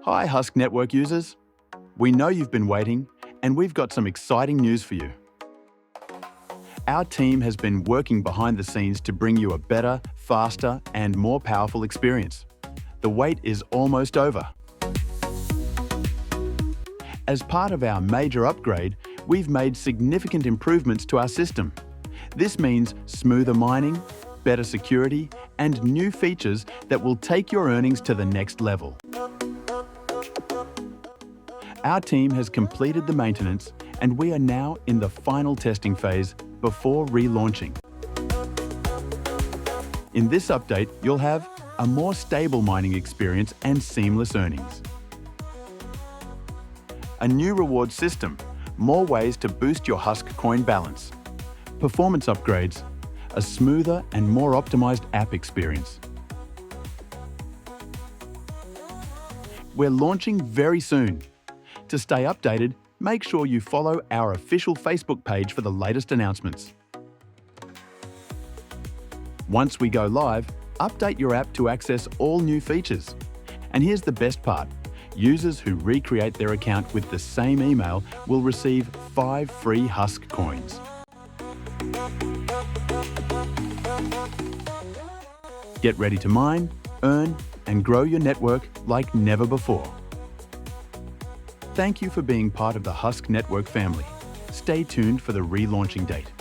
Hi, Husk Network users. We know you've been waiting, and we've got some exciting news for you. Our team has been working behind the scenes to bring you a better, faster, and more powerful experience. The wait is almost over. As part of our major upgrade, we've made significant improvements to our system. This means smoother mining, better security, and new features that will take your earnings to the next level. Our team has completed the maintenance, and we are now in the final testing phase before relaunching. In this update, you'll have a more stable mining experience and seamless earnings. A new reward system, more ways to boost your Husk coin balance. Performance upgrades, a smoother and more optimized app experience. We're launching very soon. To stay updated, make sure you follow our official Facebook page for the latest announcements. Once we go live, update your app to access all new features. And here's the best part. Users who recreate their account with the same email will receive 5 free Husk coins. Get ready to mine, earn, and grow your network like never before. Thank you for being part of the Husk Network family. Stay tuned for the relaunching date.